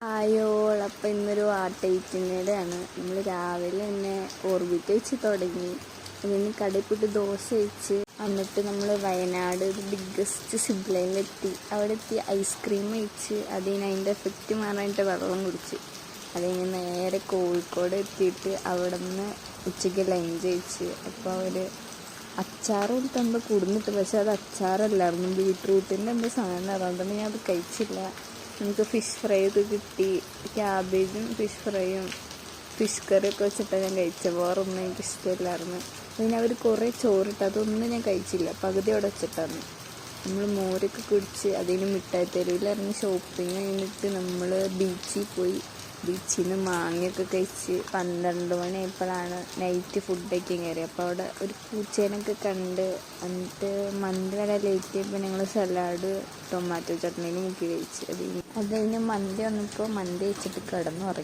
ആയോൾ അപ്പം ഇന്നൊരു ആർട്ട് ആണ്. നമ്മൾ രാവിലെ തന്നെ ഓർബിറ്റ് വെച്ച് തുടങ്ങി. അതിന് കടയിൽ പോയിട്ട് ദോശ വെച്ച് എന്നിട്ട് നമ്മൾ വയനാട് ബിഗ്ഗസ്റ്റ് സിപ്പ് ലൈനിലെത്തി. അവിടെ എത്തി ഐസ്ക്രീം കഴിച്ച് അതിൻ്റെ എഫക്റ്റ് മാറാനായിട്ട് വെള്ളം കുടിച്ച്. അത് കഴിഞ്ഞ് നേരെ കോഴിക്കോട് എത്തിയിട്ട് അവിടെ നിന്ന് ഉച്ചയ്ക്ക് ലഞ്ച് കഴിച്ച്. അപ്പോൾ അവർ അച്ചാറ് കൊടുത്ത് എന്തോ കൊടുന്നിട്ട്, പക്ഷെ അത് അച്ചാറല്ലായിരുന്നു, ബീട്രൂട്ടിൻ്റെ എന്തോ സാധനം. അതുകൊണ്ടൊന്നും ഞാൻ അത് കഴിച്ചില്ല. നമുക്ക് ഫിഷ് ഫ്രൈ ഒക്കെ കിട്ടി. ക്യാബേജും ഫിഷ് ഫ്രൈയും ഫിഷ് കറിയൊക്കെ വെച്ചിട്ടാണ് ഞാൻ കഴിച്ചത്. വേറൊന്നും എനിക്ക് ഇഷ്ടമില്ലായിരുന്നു. പിന്നെ അവർ കുറേ ചോറിട്ട് അതൊന്നും ഞാൻ കഴിച്ചില്ല, പകുതി അവിടെ വെച്ചിട്ടാണ്. നമ്മൾ മോരൊക്കെ കുടിച്ച് അതിന് മിഠായി തെരുവിലിറങ്ങി ഷോപ്പിംഗ് കഴിഞ്ഞിട്ട് നമ്മൾ ബീച്ചിൽ പോയി. ബീച്ചിൽ നിന്ന് മാങ്ങയൊക്കെ കഴിച്ച് 12 മണിയായപ്പോഴാണ് നൈറ്റ് ഫുഡൊക്കെ കയറി. അപ്പോൾ അവിടെ ഒരു പൂച്ചേനൊക്കെ കണ്ട് എന്നിട്ട് മന്തി വരെ ലേറ്റ് ആയപ്പോൾ ഞങ്ങൾ സലാഡ് ടൊമാറ്റോ ചട്നിയിൽ മുക്കി കഴിച്ച്. അത് കഴിഞ്ഞ് മന്തി വന്നപ്പോൾ മന്തി കഴിച്ചിട്ട് കിടന്നു ഉറങ്ങി.